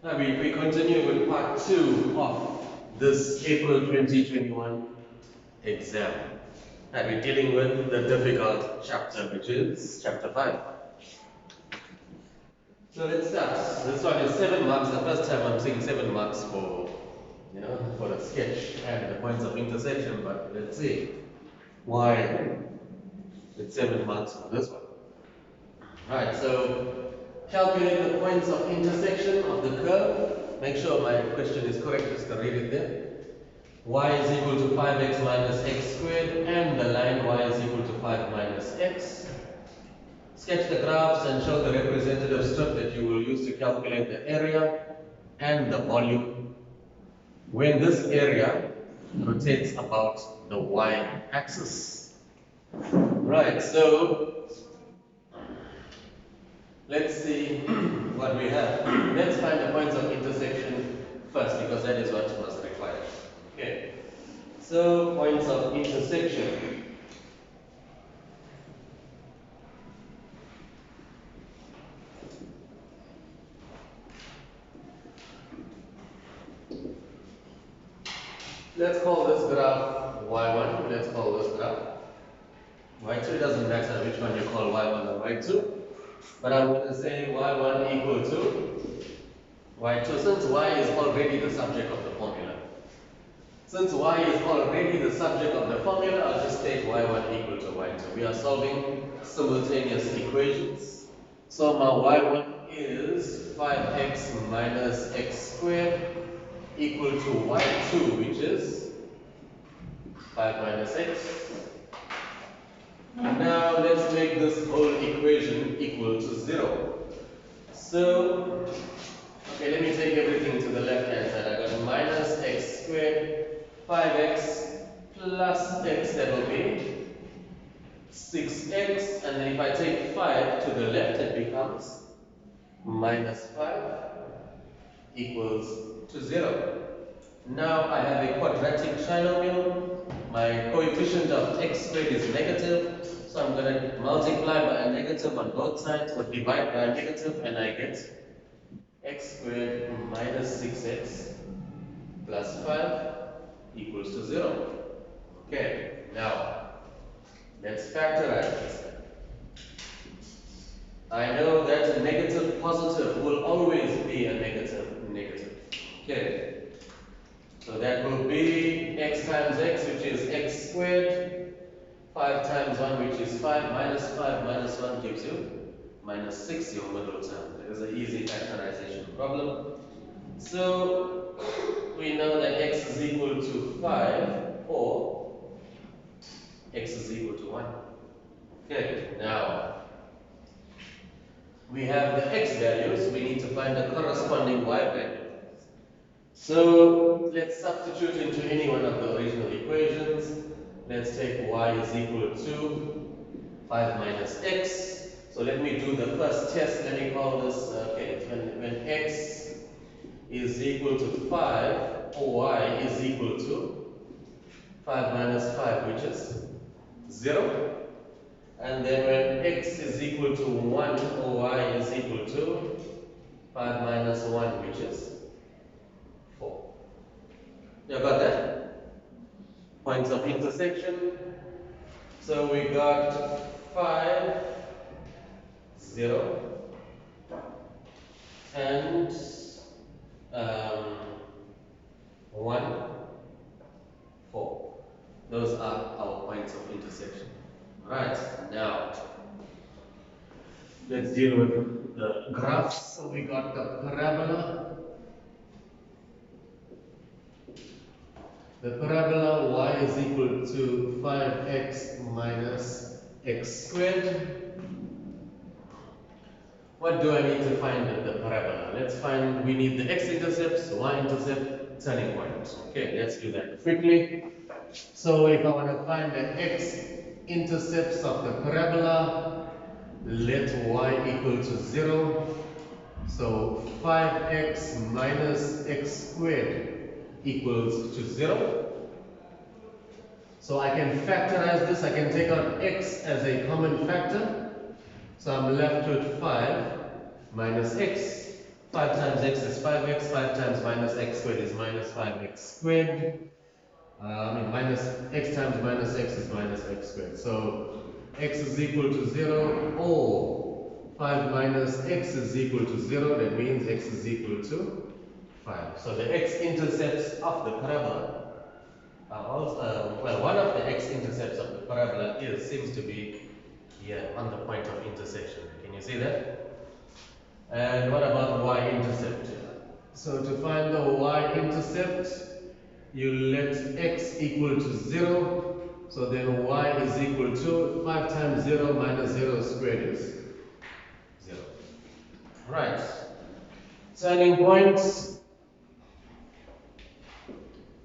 We continue with part 2 of this April 2021 exam. And we're dealing with the difficult chapter, which is chapter 5. So let's start. This one is 7 marks. The first time I'm saying 7 marks for, for the sketch and the points of intersection, but let's see why it's 7 marks for this one. Right, so calculate the points of intersection of the curve. Make sure my question is correct, just to read it there. Y is equal to 5x minus x squared and the line y is equal to 5 minus x. Sketch the graphs and show the representative strip that you will use to calculate the area and the volume when this area rotates about the y-axis. Right, so let's see what we have. Let's find the points of intersection first because that is what was required. Okay, so points of intersection. Let's call this graph y1. Let's call this graph y2. It doesn't matter which one you call y1 or y2. But I'm going to say y1 equal to y2. Since y is already the subject of the formula. Since y is already the subject of the formula, I'll just take y1 equal to y2. We are solving simultaneous equations. So my y1 is 5x minus x squared equal to y2, which is 5 minus x. Now let's make this whole equation equal to 0. So, okay, let me take everything to the left hand side. I got minus x squared, 5x plus x, that will be 6x. And then if I take 5 to the left, it becomes minus 5 equals to 0. Now I have a quadratic trinomial. My coefficient of x squared is negative, so I'm going to multiply by a negative on both sides or divide by a negative, and I get x squared minus 6x plus 5 equals to 0. Okay, now let's factorize this. I know that a negative positive will always be a negative negative. Okay. So that will be x times x, which is x squared, 5 times 1, which is 5, minus 1 gives you minus 6, your middle term. That is an easy factorization problem. So we know that x is equal to 5 or x is equal to 1. Okay, now we have the x values, we need to find the corresponding y value. So let's substitute into any one of the original equations. Let's take y is equal to 5 minus x. So let me do the first test. Let me call this, okay, when x is equal to 5, or y is equal to 5 minus 5, which is 0. And then when x is equal to 1, or y is equal to 5 minus 1, which is 4. You got that? Points of intersection. So we got 5, 0, and 1, 4. Those are our points of intersection. Right, now let's deal with the graphs. So we got the parabola. The parabola y is equal to 5x minus x squared. What do I need to find in the parabola? Let's find, we need the x-intercepts, y-intercept, turning point. Okay, let's do that quickly. So if I want to find the x-intercepts of the parabola, let y equal to 0. So 5x minus x squared equals to 0. So I can factorize this. I can take out x as a common factor. So I'm left with 5 minus x. 5 times x is 5x, 5 times minus x squared is minus 5x squared. Minus x times minus x is minus x squared. So x is equal to 0, or 5 minus x is equal to 0. That means x is equal to 5. So the x-intercepts of the parabola are also, well, one of the x-intercepts of the parabola seems to be here on the point of intersection. Can you see that? And what about y-intercept? So to find the y-intercept, you let x equal to 0. So then y is equal to 5 times 0 minus 0 squared is 0. Right. Turning points.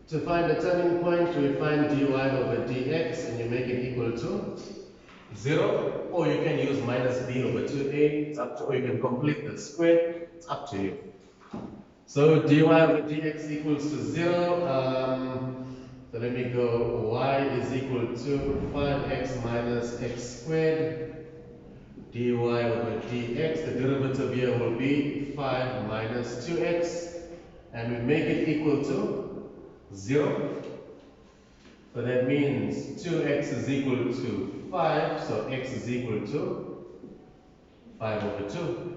To find the turning point, we find dy over dx and you make it equal to 0. Or you can use minus b over 2a. It's up to, or you can complete the square. It's up to you. So dy over dx equals to 0. So let me go, y is equal to 5x minus x squared. Dy over dx, the derivative here will be 5 minus 2x. And we make it equal to 0. So that means 2x is equal to 5. So x is equal to 5 over 2.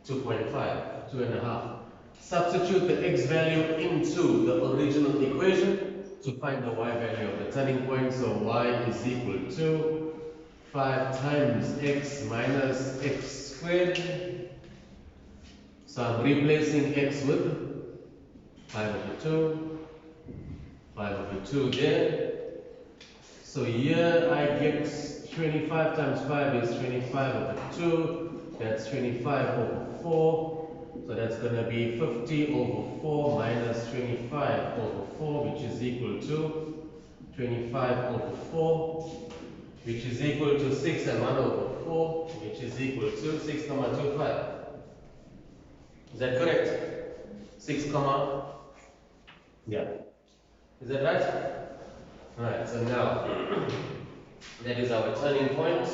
2.5, 2.5. Substitute the x value into the original equation to find the y value of the turning point. So y is equal to 5 times x minus x squared. So I'm replacing x with 5 over 2, 5 over 2 there. So here I get 25 times 5 is 25 over 2. That's 25 over 4. So that's going to be 50 over 4 minus 25 over 4, which is equal to 25 over 4, which is equal to 6 and 1 over 4, which is equal to 6,25. Is that correct? 6, yeah. Is that right? Right, so now that is our turning point,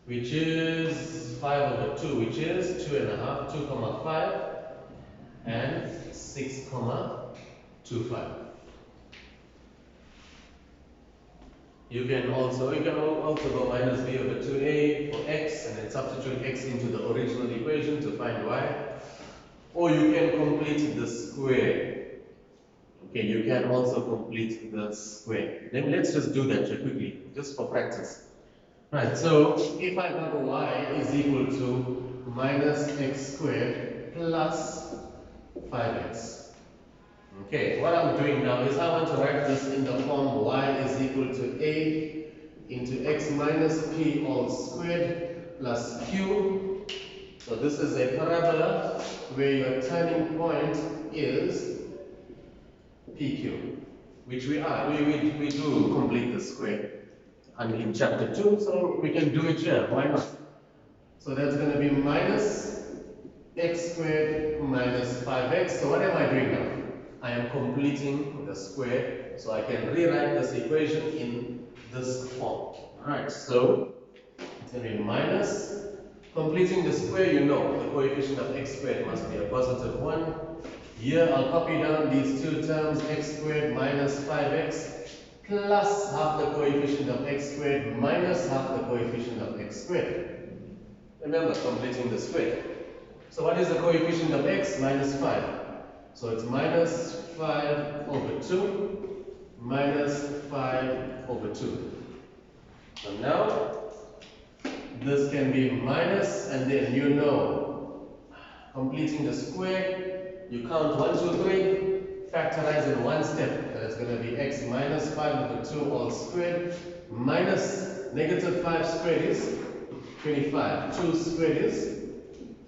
which is 5 over 2, which is 2.5, 2,5, and 6,25. You can also go minus b over 2a for x and then substitute x into the original equation to find y. Or you can complete the square. Okay, you can also complete the square. Then let's just do that quickly, just for practice. Right, so if I got y is equal to minus x squared plus 5x. Okay, what I'm doing now is I want to write this in the form y is equal to a into x minus p all squared plus q. So this is a parabola where your turning point is PQ, which we do complete the square and in chapter 2, so we can do it here, why not? So that's going to be minus x squared minus 5x. So what am I doing now? I am completing the square, so I can rewrite this equation in this form. Alright, so it's going to be minus, completing the square, you know, the coefficient of x squared must be a positive 1. Here I'll copy down these two terms, x squared minus 5x plus half the coefficient of x squared minus half the coefficient of x squared. Remember, completing the square. So what is the coefficient of x? Minus 5. So it's minus 5 over 2 minus 5 over 2. So now this can be minus, and then you know, completing the square, you count 1, 2, 3, factorize in one step. That's going to be x minus 5 over 2 all squared minus negative 5 squared is 25. 2 squared is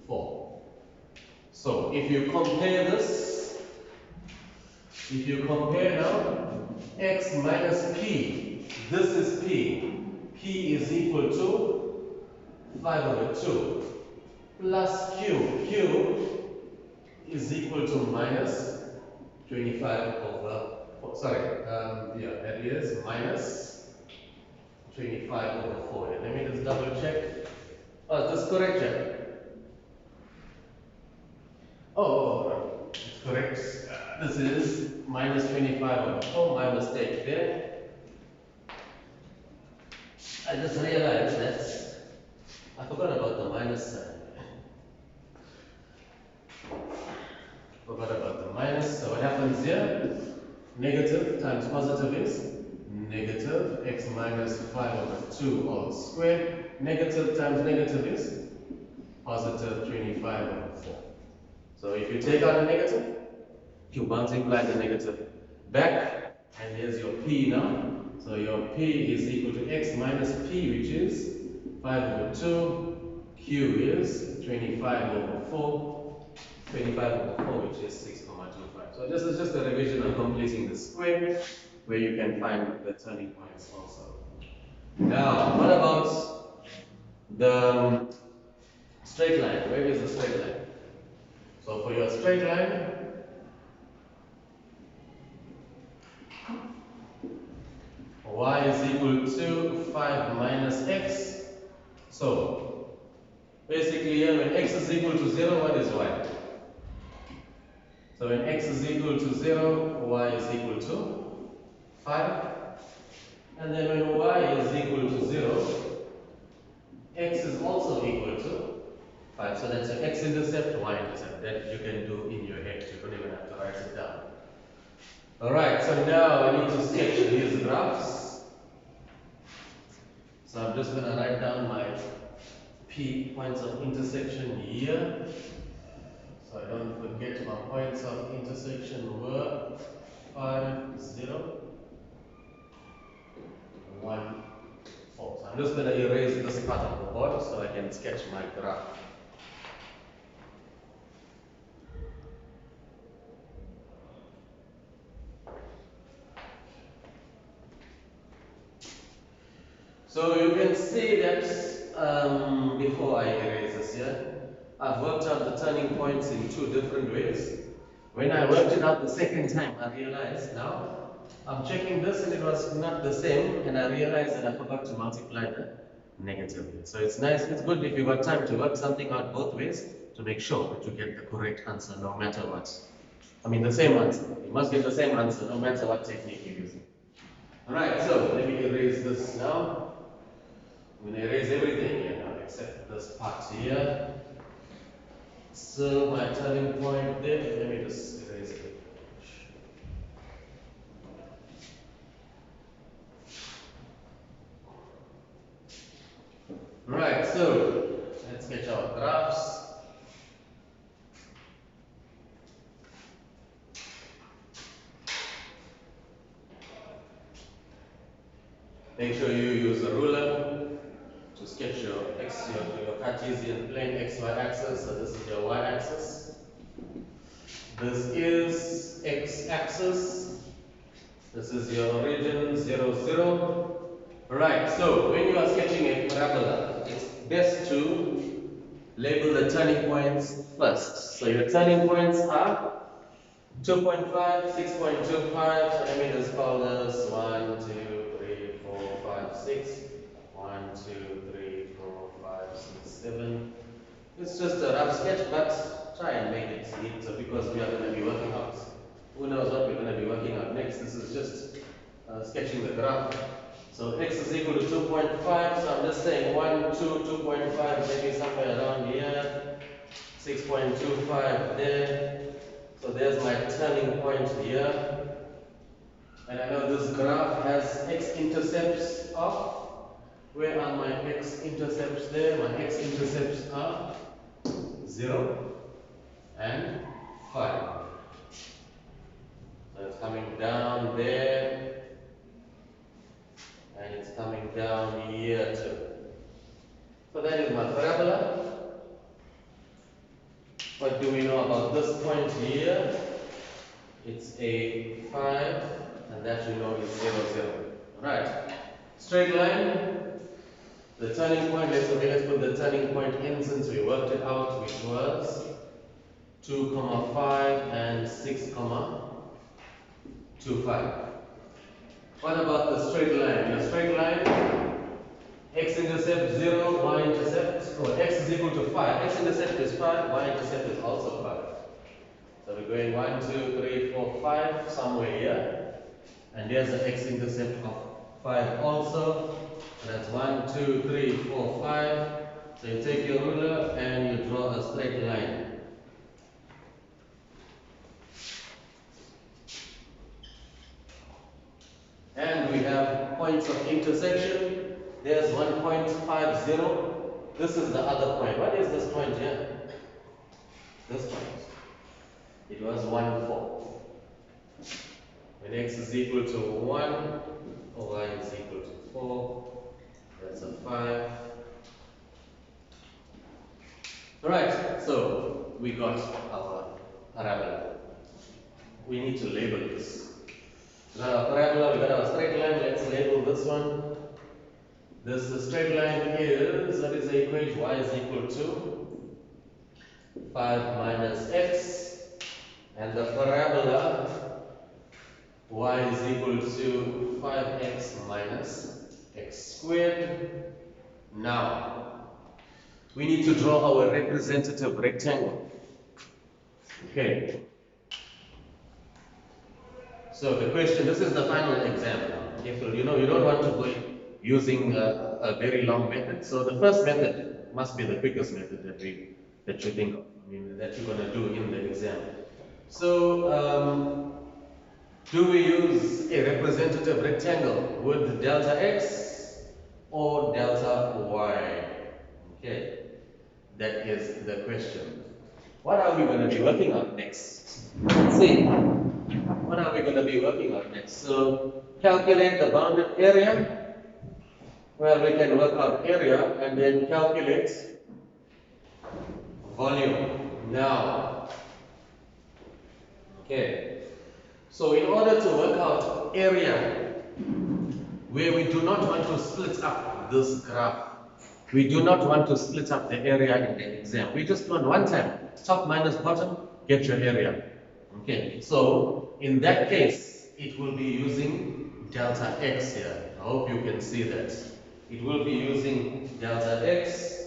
4. So if you compare this, if you compare now, x minus p, this is p. P is equal to 5 over 2 plus q. Q is equal to minus 25 over 4. Sorry, that is minus 25 over 4. Let me just double check. Oh, this correct, Jack? Oh, it's correct. This is minus 25. Oh, my mistake there. I just realized that I forgot about the minus sign. Forgot about the minus. So what happens here? Negative times positive is negative x minus 5 over 2 all squared. Negative times negative is positive 25 over 4. So if you take out a negative, you multiply the negative back, and here's your p now. So your p is equal to x minus p, which is 5 over 2. Q is 25 over 4. 25 over 4, which is 6,25. So this is just a revision of completing the square, where you can find the turning points also. Now, what about the straight line? Where is the straight line? So for your straight line, y is equal to 5 minus x. So basically here, when x is equal to 0, what is y? So when x is equal to 0, y is equal to 5. And then when y is equal to 0, x is also equal to 5. So that's your x-intercept, y-intercept. That you can do in your head. You don't even have to write it down. Alright, so now I need to sketch these graphs. So I'm just going to write down my P points of intersection here. So I don't forget my points of intersection were 5, 0, 1, 4. So I'm just going to erase this part of the board so I can sketch my graph. So you can see that before I erase this here, I've worked out the turning points in two different ways. When I worked it out the second time, I realized now I'm checking this and it was not the same, and I realized that I forgot to multiply the negative. So it's nice, it's good if you've got time to work something out both ways to make sure that you get the correct answer no matter what. I mean the same answer. You must get the same answer no matter what technique you're using. Alright, so let me erase this now. I'm going to erase everything here now except this part here. So my turning point there, let me just erase it. Right, so let's sketch our graphs. Make sure you use a ruler to sketch your Cartesian plane xy axis. So this is your y axis. This is x axis. This is your origin 0, 0. Right, so when you are sketching a parabola, it's best to label the turning points first. So your turning points are 2.5, 6.25. So let me just call this 1, 2, 3, 4, 5, 6. 1, 2, 3, 4, 5, 6, 7. It's just a rough sketch, but try and make it neat. So because we are going to be working out, who knows what we're going to be working out next. This is just sketching the graph. So x is equal to 2.5. So I'm just saying 1, 2, 2.5, maybe somewhere around here. 6.25 there. So there's my turning point here. And I know this graph has x-intercepts of, where are my x-intercepts there? My x-intercepts are 0 and 5. So it's coming down there, and it's coming down here too. So that is my parabola. What do we know about this point here? It's a 5, and that you know is 0, 0. Right. Straight line. The turning point, let's put the turning point in since we worked it out, which was 2, 5 and 6, 2, 5. What about the straight line? Your straight line, x-intercept 0, y-intercept, or x is equal to 5. X-intercept is 5, y-intercept is also 5. So we're going 1, 2, 3, 4, 5, somewhere here. And there's the x-intercept of 5 also. So that's 1, 2, 3, 4, 5. So you take your ruler and you draw a straight line. And we have points of intersection. There's 1.50. This is the other point. What is this point here? This point. It was 1, 4. When x is equal to 1, y is equal to 4. That's a 5. Alright, so we got our parabola. We need to label this. We got our parabola, we got our straight line. Let's label this one. The straight line is, what is the equation? Y is equal to 5 minus x. And the parabola, y is equal to 5x minus x squared. Now, we need to draw our representative rectangle. Okay. So the question, this is the final exam now. You know, you don't want to go using a very long method. So the first method must be the quickest method that you think of. I mean, that you're going to do in the exam. So, do we use a representative rectangle with delta x or delta y? Okay, that is the question. What are we going to be working on next? Let's see. What are we going to be working on next? So, calculate the bounded area. Well, we can work out area and then calculate volume. Now, okay. So, in order to work out area, where we do not want to split up this graph, we do not want to split up the area in the exam. We just want one time, top minus bottom, get your area. Okay, so in that case, it will be using delta x here. I hope you can see that. It will be using delta x.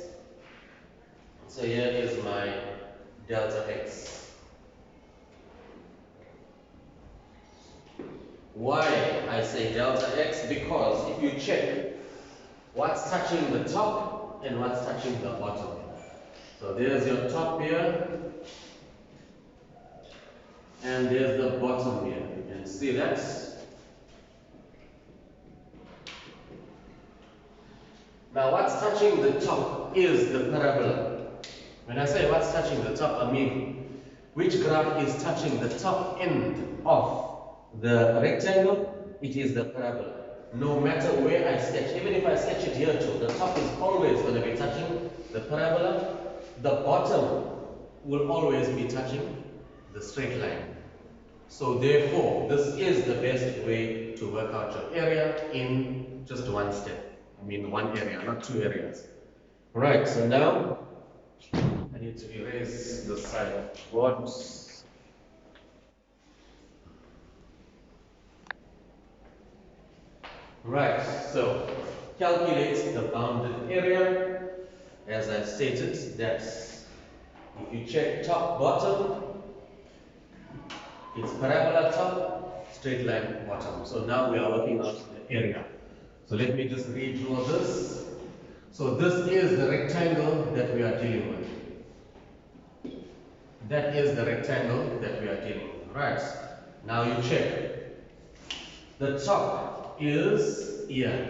So here is my delta x. Why I say delta x? Because if you check what's touching the top and what's touching the bottom. So there's your top here. And there's the bottom here. You can see that. Now, what's touching the top is the parabola. When I say what's touching the top, I mean which graph is touching the top end of the rectangle? It is the parabola. No matter where I sketch, even if I sketch it here too, the top is always going to be touching the parabola. The bottom will always be touching the straight line. So therefore, this is the best way to work out your area in just one step. I mean one area, not two areas. Right, so now I need to erase the side of the board. Right, so calculate the bounded area. As I stated, that's if you check top, bottom, it's parabola top, straight line bottom. So now we are working out the area. So let me just redraw this. So this is the rectangle that we are dealing with. That is the rectangle that we are dealing with. Right. Now you check. The top is here.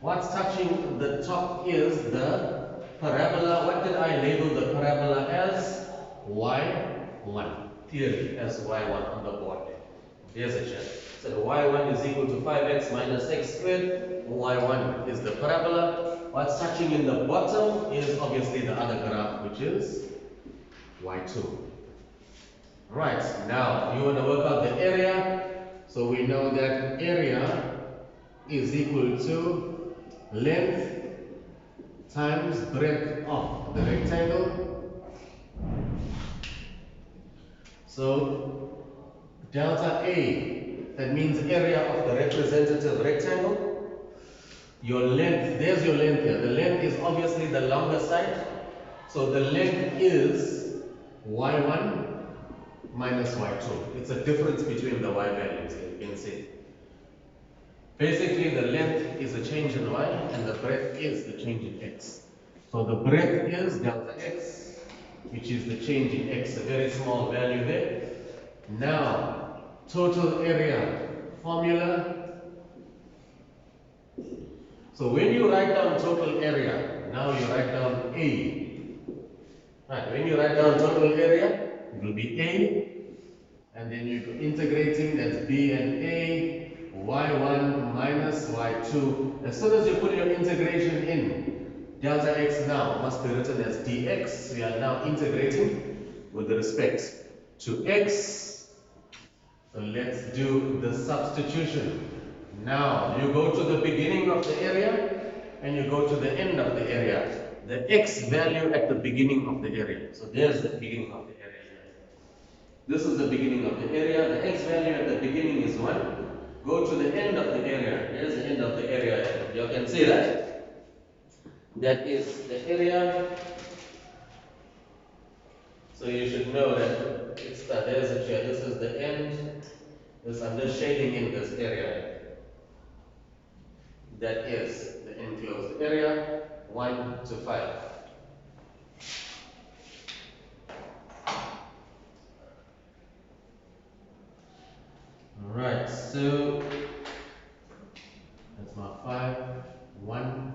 What's touching the top is the parabola. What did I label the parabola as? Y1. Clearly as y1 on the board. There's a check. So y1 is equal to 5x minus x squared. Y1 is the parabola. What's touching in the bottom is obviously the other graph, which is y2. Right, now you want to work out the area. So we know that area is equal to length times breadth of the rectangle. So delta A, that means area of the representative rectangle. Your length, there's your length here. The length is obviously the longer side. So the length is y1 minus y2. It's a difference between the y values here, you can see. Basically, the length is a change in y and the breadth is the change in x. So the breadth is delta x, which is the change in x, a very small value there. Now, total area formula. So when you write down total area, now you write down A. Right, when you write down total area, it will be A, and then you're integrating, that's B and A, y1 minus y2. As soon as you put your integration in, delta x now must be written as dx. We are now integrating with respect to x. So let's do the substitution. Now you go to the beginning of the area and you go to the end of the area. The x value at the beginning of the area. So there's the beginning of the area. This is the beginning of the area. The x value at the beginning is 1. Go to the end of the area. Here's the end of the area. You can see that. That is the area. So you should know that there's a chair. This is the end. I'm just shading in this area. That is the enclosed area, 1 to 5. Alright, so that's my 5, 1.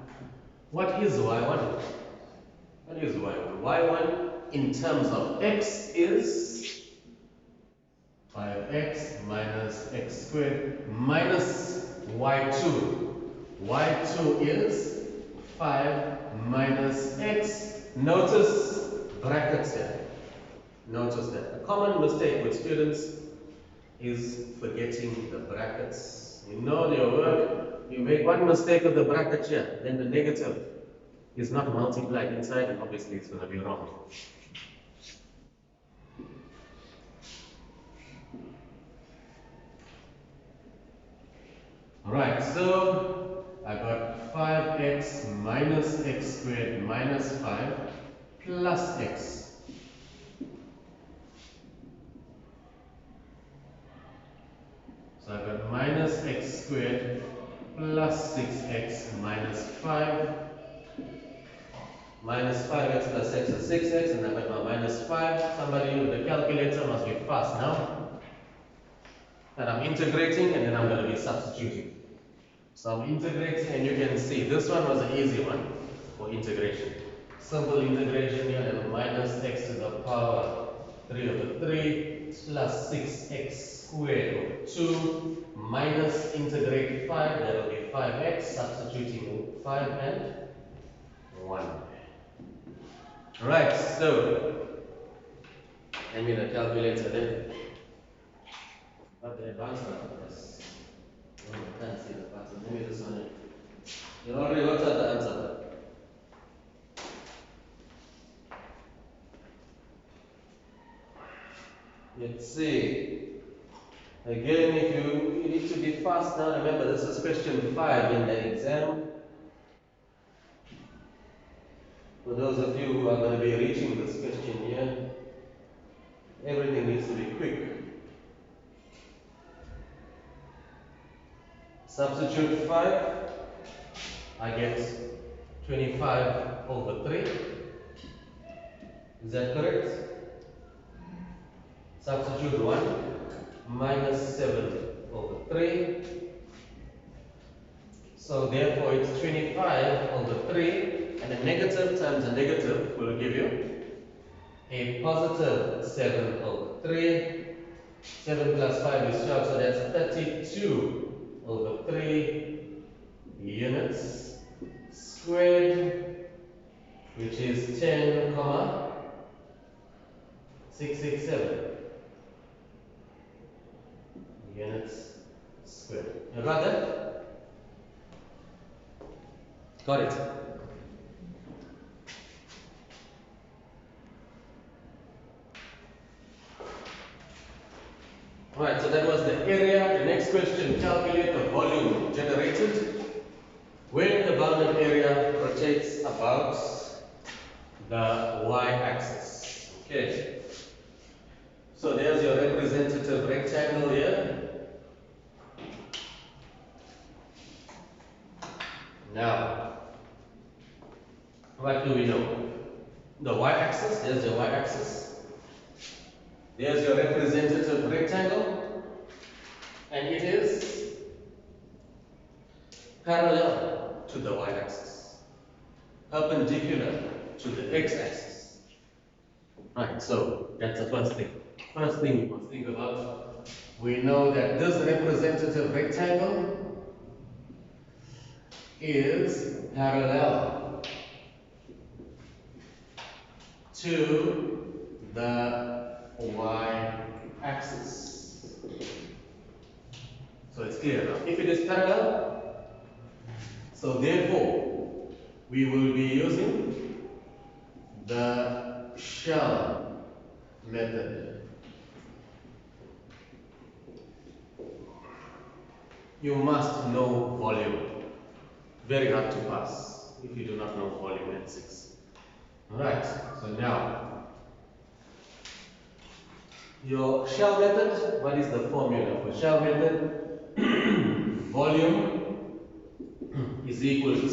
What is y1? What is y1? y1 in terms of x is 5x minus x squared minus y2. y2 is 5 minus x. Notice brackets here. Notice that. A common mistake with students is forgetting the brackets. You know your work, you make one mistake of the bracket here, then the negative is not multiplied inside, and obviously it's going to be wrong. Alright, so I got 5x minus x squared minus 5 plus x. So I got minus x squared plus 6x minus 5. Minus 5x plus x is 6x, and I got my minus 5. Somebody with the calculator must be fast now. And I'm integrating, and then I'm going to be substituting. So I'm integrating, and you can see this one was an easy one for integration. Simple integration here, and minus x to the power 3 over 3 plus 6x squared over 2 minus integrate 5, that will be 5x, substituting 5 and 1. Right, so I mean a calculator then. But the advanced one, yes. No, I can't see the button. Let me just on it. You already got the answer. Let's see. Again, if you need to be fast now, remember this is question 5 in the exam. For those of you who are going to be reaching this question here, everything needs to be quick. Substitute 5, I get 25 over 3. Is that correct? Substitute 1, minus 7 over 3. So therefore it's 25 over 3, and a negative times a negative will give you a positive 7 over 3. 7 plus 5 is 12, so that's 32 over 3 units squared, which is 10, 667 units squared. You got that? Got it. Alright, so that was the area. The next question, calculate the volume generated when the bounded area rotates about the y-axis. Okay. So there's your representative rectangle here. Now, what do we know? The y-axis, there's the y-axis. There's your representative rectangle. And it is parallel to the y-axis, perpendicular to the x-axis. Right, so that's the first thing. First thing you must think about, we know that this representative rectangle is parallel to the y-axis. So it's clear now. If it is parallel, so therefore we will be using the shell method. You must know volume. Very hard to pass if you do not know volume at 6. Alright, so now your shell method, what is the formula for shell method? Volume is equal to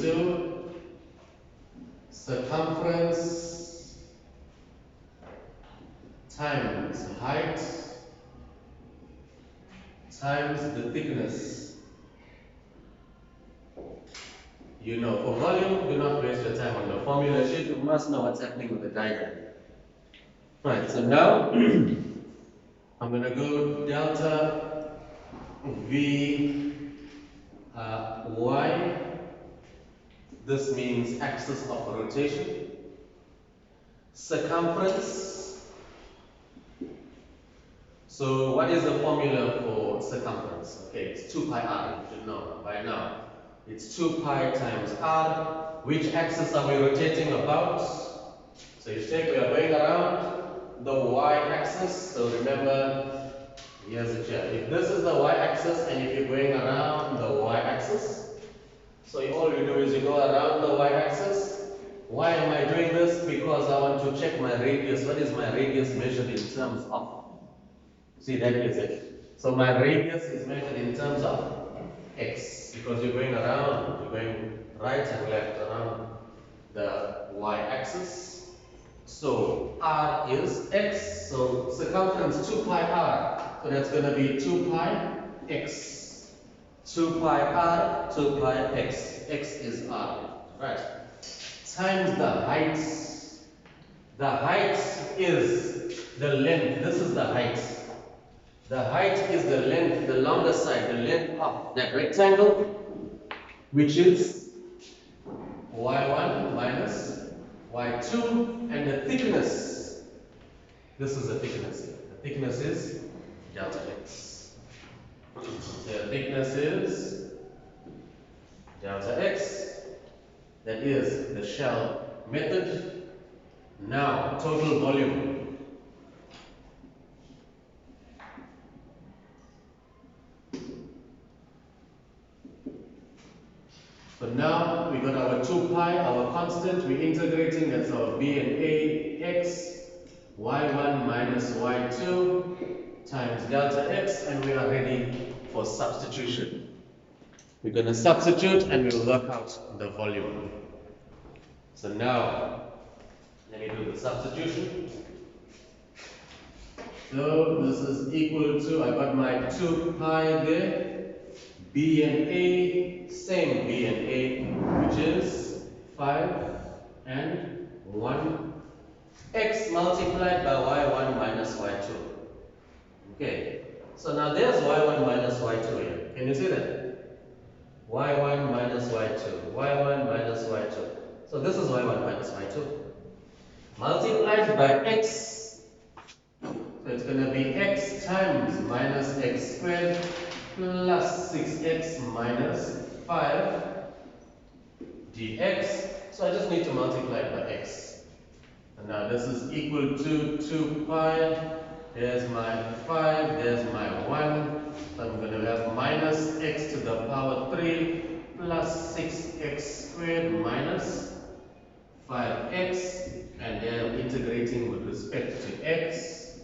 circumference times height times the thickness. You know, for volume, do not waste your time on the formula sheet. You must know what's happening with the diagram. Right, so now I'm going to go delta V y. This means axis of rotation. Circumference. So what is the formula for circumference? Okay, it's 2 pi r. You should know by now. It's 2 pi times r. Which axis are we rotating about? So you take, we are going around the y-axis. So remember, here's it here. If this is the y-axis and if you're going around the y-axis, so all you do is you go around the y-axis. Why am I doing this? Because I want to check my radius. What is my radius measured in terms of? See, that is it. So my radius is measured in terms of x, because you're going around, you're going right and left around the y-axis. So r is x, so circumference 2 pi r, so that's going to be 2 pi x. 2 pi r, 2 pi x, x is r, right? Times the height. The height is the length, this is the height. The height is the length, the longer side, the length of that rectangle, which is y1 minus y2, and the thickness, this is the thickness here. The thickness is delta x. The thickness is delta x. That is the shell method. Now, total volume. So now we got our 2 pi, our constant, we're integrating, that's our b and a x, y1 minus y2 times delta x, and we are ready for substitution. We're going to substitute and we will work out the volume. So now, let me do the substitution. So this is equal to, I got my 2 pi there. B and A, same B and A, which is 5 and 1. X multiplied by y1 minus y2. Okay, so now there's y1 minus y2 here. Can you see that? y1 minus y2, y1 minus y2. So this is y1 minus y2. Multiplied by x. So it's going to be x times minus x squared plus 6x minus 5 dx. So I just need to multiply it by x. And now this is equal to 2 pi. There's my 5, there's my 1. So I'm going to have minus x to the power 3 plus 6x squared minus 5x. and they are integrating with respect to x.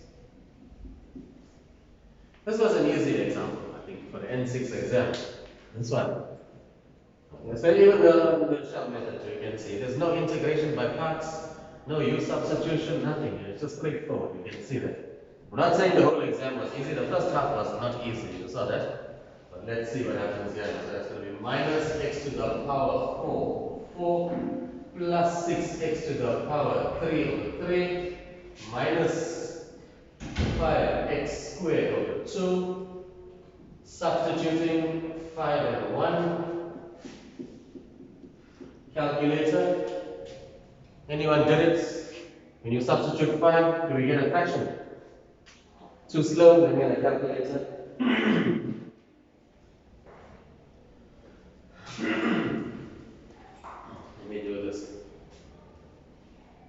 This was an easy example, I think, for the N6 exam. This one. So even the shell method, you can see there's no integration by parts, no u substitution, nothing. It's just straightforward. You can see that. I'm not saying the whole exam was easy. The first half was not easy. You saw that. But let's see what happens here. So that's going to be minus x to the power 4. 4 plus 6x to the power 3 over 3 minus 5x squared over 2. Substituting 5 and 1. Calculator. Anyone did it? When you substitute 5, do we get a fraction? Too slow, let me get a calculator. Let me do this.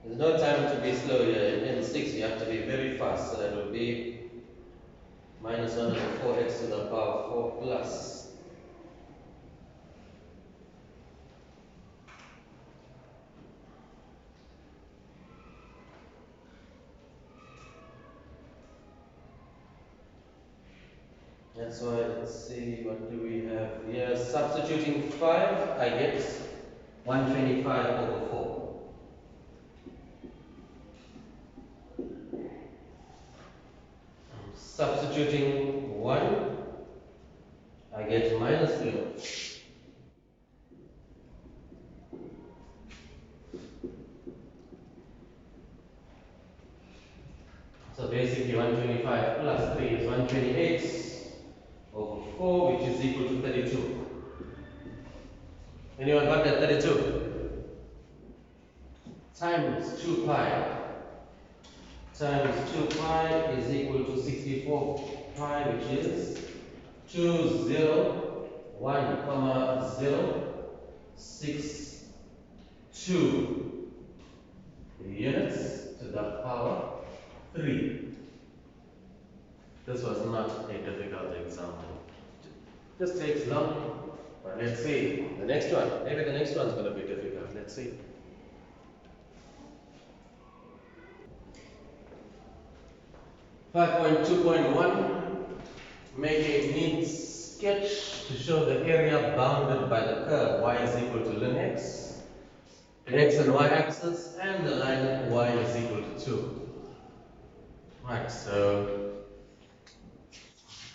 There's no time to be slow here. In N6, you have to be very fast. So that will be minus 1 over 4x to the power 4 plus. That's why, let's see, what do we have here? Substituting 5, I get 125 over 4. Substituting 1, I get minus 0. So basically 125 plus 3 is 128 over 4, which is equal to 32. Anyone got that 32? Times 2 pi times 2 pi is equal to 64 pi, which is 2, 0, 1, comma 0, 6, 2 units to the power 3. This was not a difficult example. Just takes long, but let's see. The next one, maybe the next one's going to be difficult. Let's see. (5.2.1) Make a neat sketch to show the area bounded by the curve y is equal to ln x, the x and y axis, and the line y is equal to 2. Right, so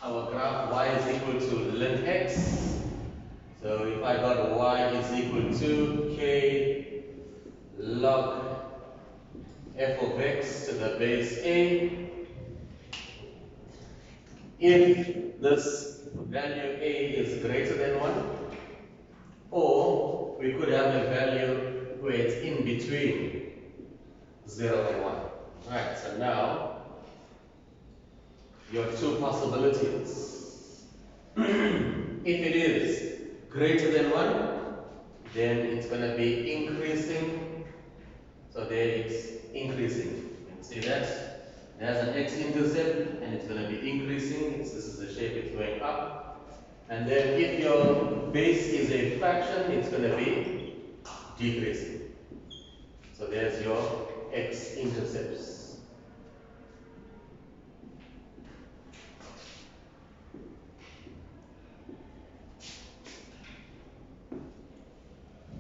our graph y is equal to ln x. So if I got y is equal to k log f of x to the base a, if this value a is greater than 1, or we could have a value where it's in between 0 and 1. Right, so now your two possibilities. If it is greater than 1, then it's going to be increasing. So there it's increasing. You can see that. There's an x-intercept and it's going to be increasing. This is the shape it's going up. And then if your base is a fraction, it's going to be decreasing. So there's your x-intercepts.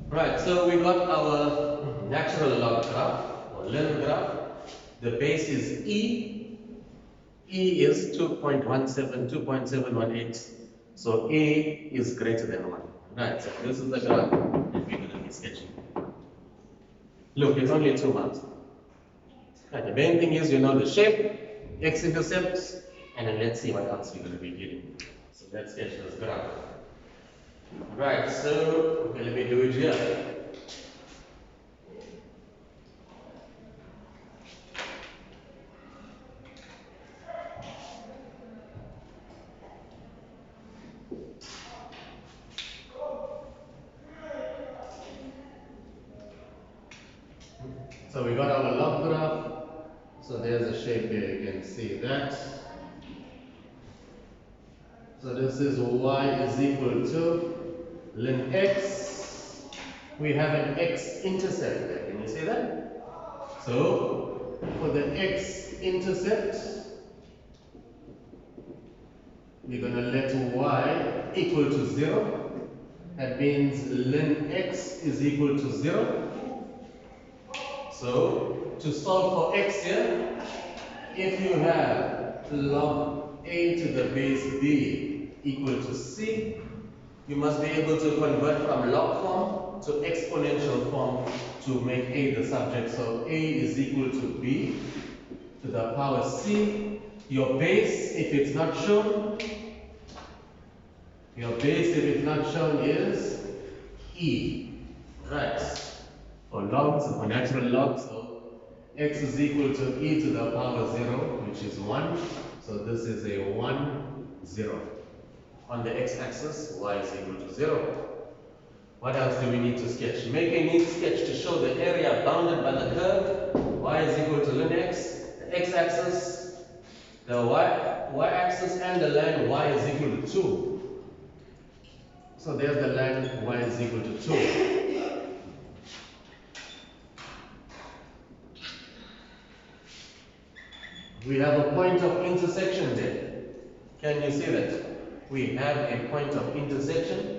Right, so we got our natural log graph or ln graph. The base is E. E is 2.17, 2.718. So A is greater than 1. Right, so this is the graph that we're going to be sketching. Look, it's only 2 marks. Right, the main thing is you know the shape, x-intercepts, and then let's see what else we're going to be getting. So let's sketch this graph. Right, so okay, let me do it here. So we got our log graph. So there's a shape here, you can see that. So this is y is equal to ln x. We have an x-intercept there, can you see that? So for the x-intercept, we're going to let y equal to 0. That means ln x is equal to 0. So to solve for x here, if you have log a to the base b equal to c, you must be able to convert from log form to exponential form to make a the subject. So a is equal to b to the power c. Your base, if it's not shown, is e. Right. For logs, for natural logs, so x is equal to e to the power 0, which is 1. So this is a 1, 0. On the x-axis, y is equal to 0. What else do we need to sketch? Make a neat sketch to show the area bounded by the curve. Y is equal to ln x. The x-axis, the y-axis and the line y is equal to 2. So there's the line y is equal to 2. We have a point of intersection there. Can you see that? We have a point of intersection.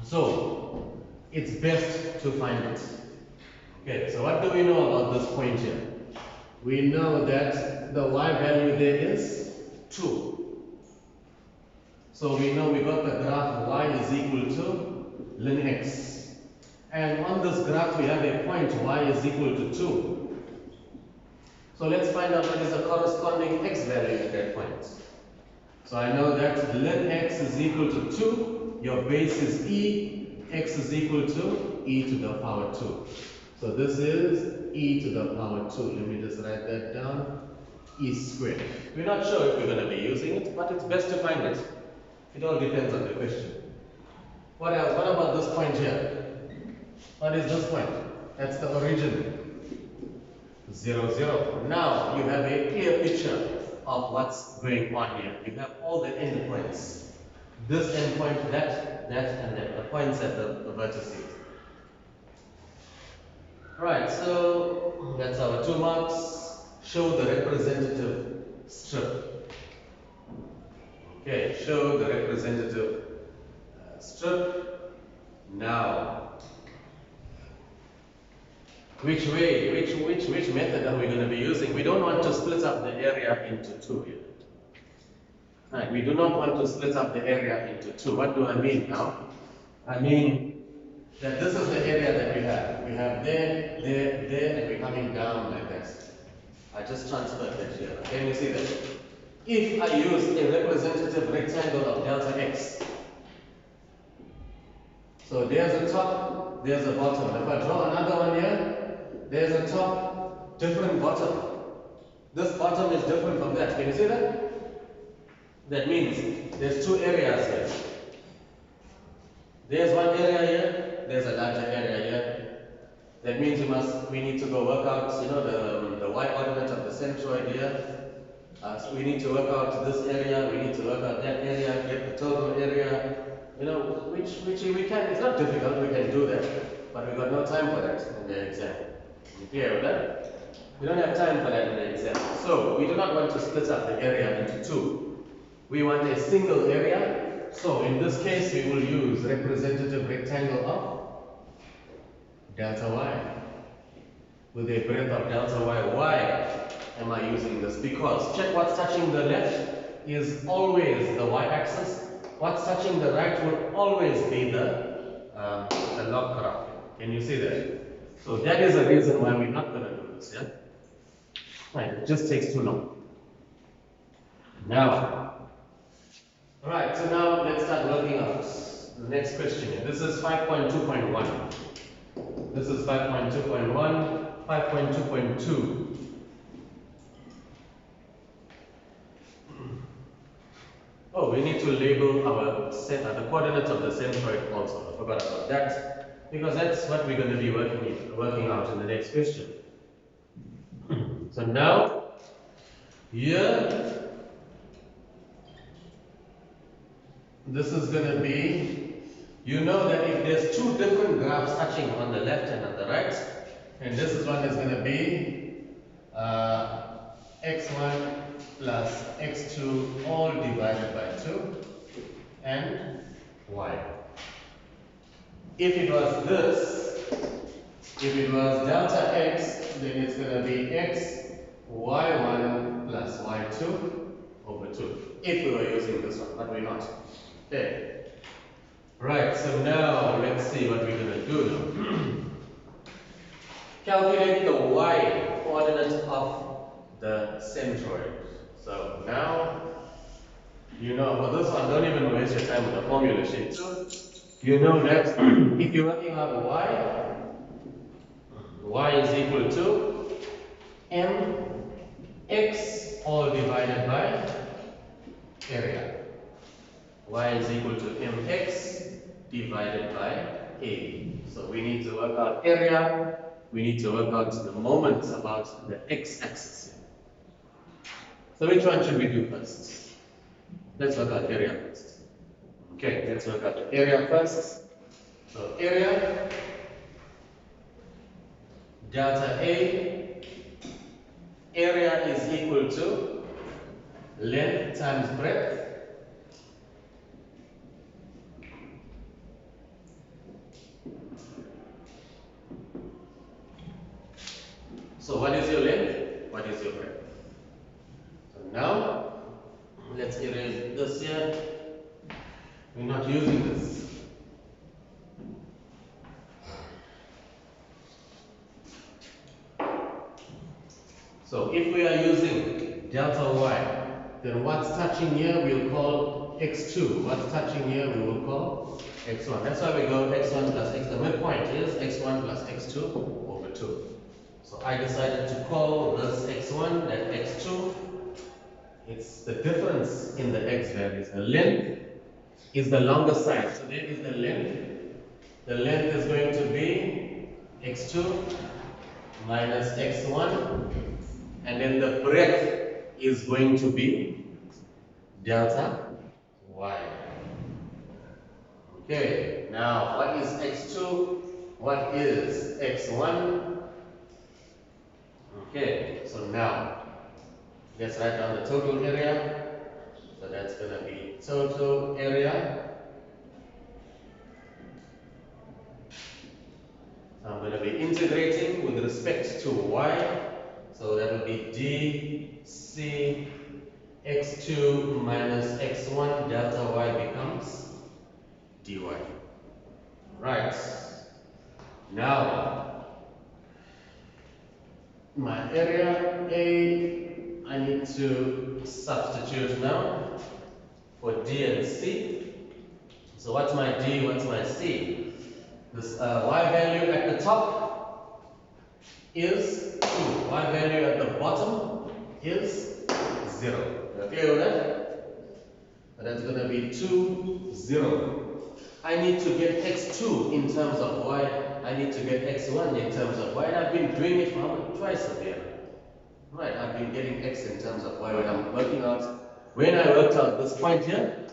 So it's best to find it. Okay, so what do we know about this point here? We know that the y value there is 2. So we know we got the graph y is equal to ln x. And on this graph we have a point y is equal to 2. So let's find out what is the corresponding x value at that point. So I know that ln x is equal to 2. Your base is e. X is equal to e to the power 2. So this is e to the power 2. Let me just write that down. E squared. We're not sure if we're going to be using it, but it's best to find it. It all depends on the question. What else? What about this point here? What is this point? That's the origin. 0, 0. Now you have a clear picture of what's going on here. You have all the endpoints. This endpoint, that, and that. The points at the vertices. Right, so that's our 2 marks. Show the representative strip. Okay, show the representative strip. Now, which method are we going to be using? We don't want to split up the area into 2 here. Right, we do not want to split up the area into 2. What do I mean now? I mean that this is the area that we have. We have there, and we're coming down like this. I just transferred that here. Can you see that? If I use a representative rectangle of delta x, so there's a top, there's a bottom. If I draw another one here, there's a top, different bottom. This bottom is different from that. Can you see that? That means there's 2 areas here. There's one area here, there's a larger area here. That means we need to go work out, the y-coordinate of the centroid here. So we need to work out this area, we need to work out that area, get the total area. Which we can, it's not difficult, we can do that. But we got no time for that in the exam. You clear with that? We don't have time for that in the exam. So we do not want to split up the area into 2. We want a single area. So in this case, we will use representative rectangle of delta y with a breadth of delta y. Why am I using this? Because check what's touching the left is always the y-axis. What's touching the right will always be the log graph. Can you see that? So that is the reason why we're not going to do this. Yeah. Right. It just takes too long. Now. Alright, so now let's start working out the next question here. This is 5.2.1. This is 5.2.1, 5.2.2. Oh, we need to label the coordinates of the centroid also. I forgot about that. Because that's what we're going to be working out in the next question. So now, here, this is going to be, you know that if there's 2 different graphs touching on the left and on the right, And this one is going to be x1 plus x2 all divided by 2 and y. If it was this, if it was delta x, then it's going to be x y1 plus y2 over 2. If we were using this one, but we're not. Okay. Right, so now let's see what we're going to do now. Calculate the y coordinate of the centroid. So now, you know, for this one, don't even waste your time with the formula sheet. You know that if you're working out y is equal to mx all divided by area. Y is equal to mx divided by a. So we need to work out area. We need to work out the moments about the x-axis. So which one should we do first? Let's work out area first. Okay, let's work out the area first. So area delta A, area is equal to length times breadth. So what is your length? What is your breadth? So now, let's erase this here. We're not using this. So if we are using delta y, then what's touching here we'll call x2. What's touching here we will call x1. That's why we go x1 plus x. The midpoint is x1 plus x2 over 2. So I decided to call this x1 and x2. It's the difference in the x values. The length is the longer side. So there is the length. The length is going to be x2 minus x1. And then the breadth is going to be delta y. Okay, now what is x2? What is x1? Okay, so now let's write down the total area. So that's going to be total area. So I'm going to be integrating with respect to y. So that will be dc x2 minus x1 delta y becomes dy. Right. Now, my area A, I need to substitute now for D and C. So what's my D, what's my C? This y value at the top is 2. Y value at the bottom is 0. Okay with that? So that's going to be 2, 0. I need to get x2 in terms of y. I need to get x1 in terms of y. And I've been doing it for twice a year. Right, I've been getting x in terms of y when I'm working out. When I worked out this point here,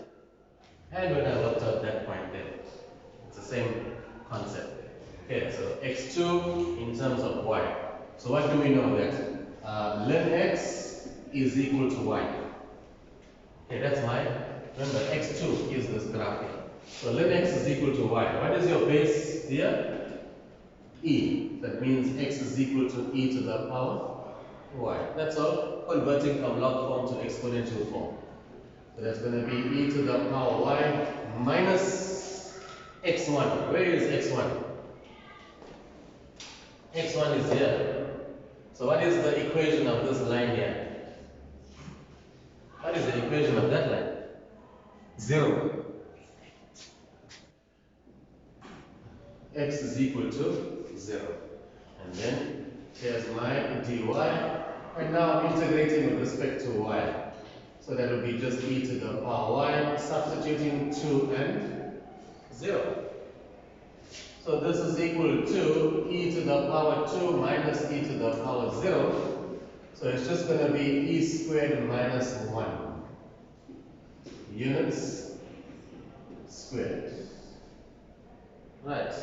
and when I worked out that point there. It's the same concept. Okay, so x2 in terms of y. So what do we know that? Ln x is equal to y. Okay, that's my, remember x2 is this graph here. So ln x is equal to y. What is your base here? E. That means x is equal to e to the power y. That's all. Converting from log form to exponential form. So that's going to be e to the power y minus x1. Where is x1? x1 is here. So what is the equation of this line here? What is the equation of that line? 0. X is equal to 0. And then here's my dy. And now I'm integrating with respect to y. So that will be just e to the power y, substituting 2 and 0. So this is equal to e to the power 2 minus e to the power 0. So it's just going to be e squared minus 1 units squared. Right.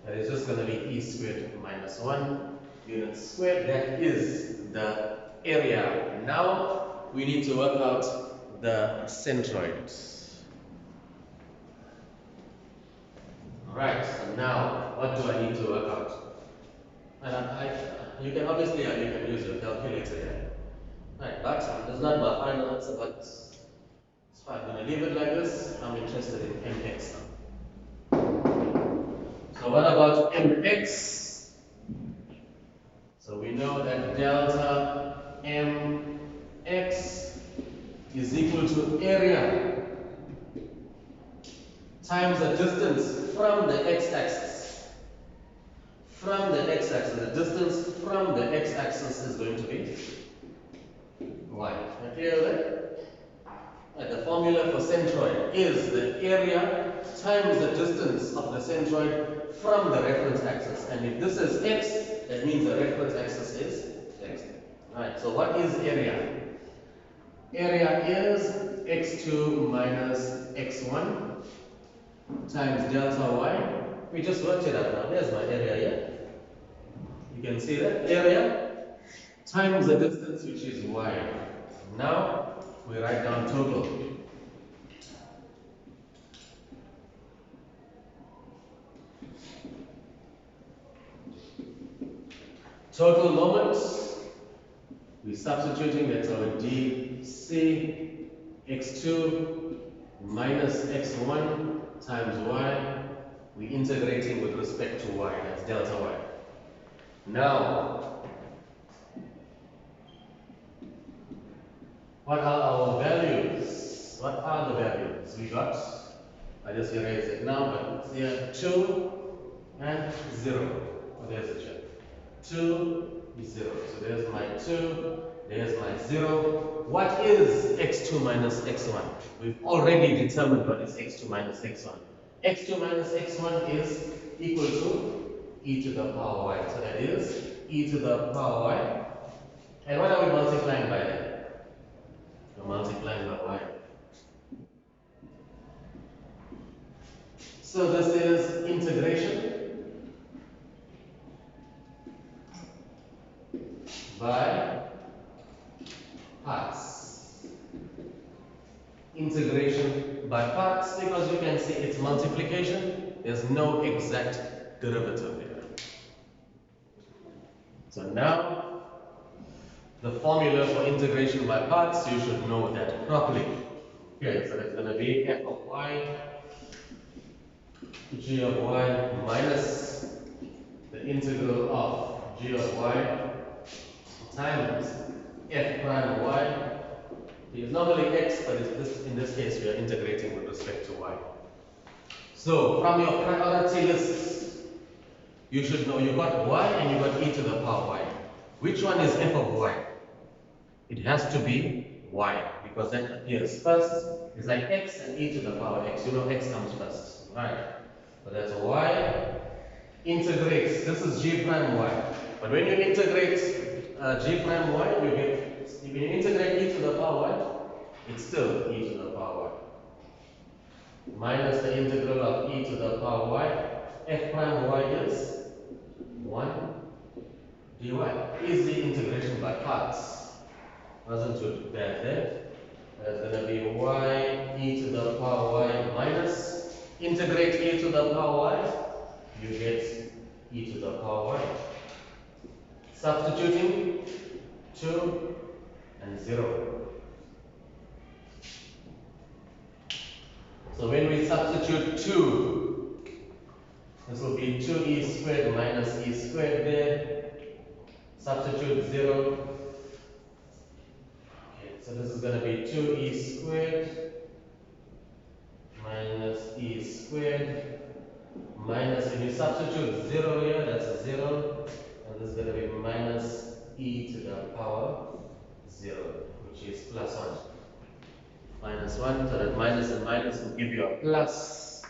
That is just going to be e squared minus 1 units squared. That is the area. Now we need to work out the centroid. Alright, so now what do I need to work out? And you can obviously you can use your calculator here. Right, but this is not my final answer, but it's fine. I'm going to leave it like this. I'm interested in mx now. So what about mx? So we know that delta mx is equal to area times the distance from the x-axis. From the x-axis, the distance from the x-axis is going to be y. Clear that? Right, the formula for centroid is the area times the distance of the centroid from the reference axis. And if this is x, that means the reference axis is x. Right, so what is area? Area is x2 minus x1 times delta y. We just worked it out now. There's my area here. You can see that area times the distance, which is y. Now we write down total. Total moments, we're substituting that our dc x2 minus x1 times y. We're integrating with respect to y, that's delta y. Now, what are our values? What are the values we got? I just erased it now, but it's here 2 and 0. Oh, there's a check. 2, 0. So there's my 2, there's my 0. What is x2 minus x1? We've already determined what is x2 minus x1. x2 minus x1 is equal to e to the power y. So that is e to the power y. And what are we multiplying by then? We're multiplying by y. So this is integration by parts. Integration by parts, because you can see it's multiplication. There's no exact derivative here. So now, the formula for integration by parts, you should know that properly. Okay, so that's going to be f of y, g of y minus the integral of g of y times f prime y. It's normally x, but in this case we are integrating with respect to y. So from your priority list, you should know you got y and you got e to the power y. Which one is f of y? It has to be y, because that appears first. It's like x and e to the power x. You know x comes first, right? So that's y integrates. This is g prime y. But when you integrate g prime y, you get, if you integrate e to the power y, it's still e to the power y. Minus the integral of e to the power y, f prime y is 1 dy. Easy integration by parts. Wasn't too bad there. That's going to be y e to the power y minus, integrate e to the power y, you get e to the power y. Substituting 2 and 0. So when we substitute 2, this will be 2e squared minus e squared there. Substitute 0. Okay, so this is going to be 2e squared minus e squared minus, when you substitute 0 here, that's a 0. And this is going to be minus e to the power 0, which is plus 1. Minus 1, so that minus and minus will give you a plus.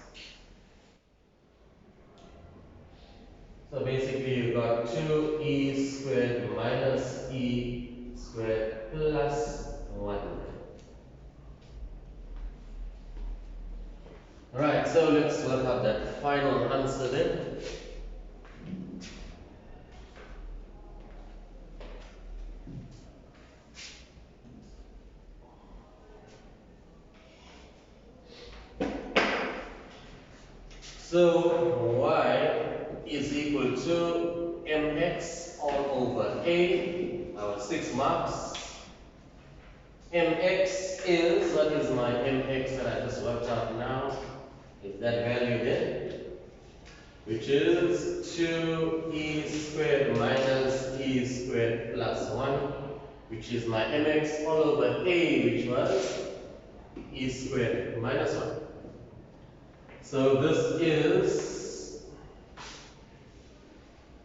So basically you've got 2e squared minus e squared plus 1. Alright, so let's work out that final answer then. So y is equal to mx all over a, our 6 marks. Mx is, what is my mx that I just worked out now? Is that value there? Which is 2e squared minus e squared plus 1, which is my mx all over a, which was e squared minus 1. So this is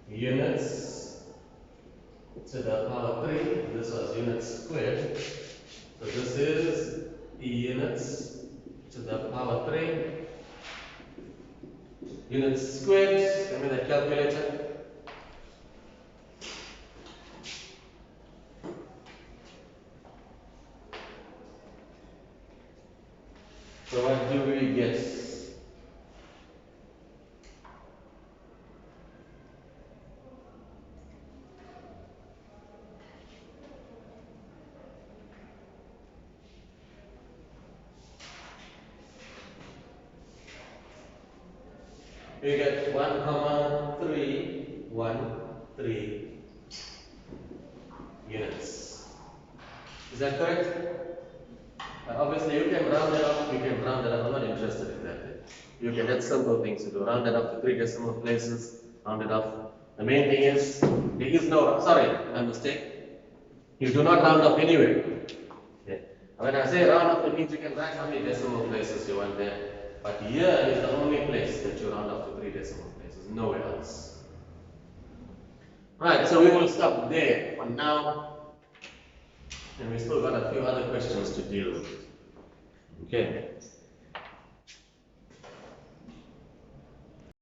units to the power 3. This was units squared. So this is units to the power 3. Units squared. Give me the calculator. So what do we get? We get 1,313 units. Is that correct? Obviously, you can round it up. You can round it up. I'm not interested in that. You can get simple things to do. Round it up to 3 decimal places. Round it up. The main thing is there is no. Sorry, my mistake. You do not round up anywhere. Okay. When I say round up, it means you can write how many decimal places you want there. But here is the only place that you round up to 3 decimal places. Nowhere else. Right. So we will stop there for now. And we still got a few other questions to deal with. Okay.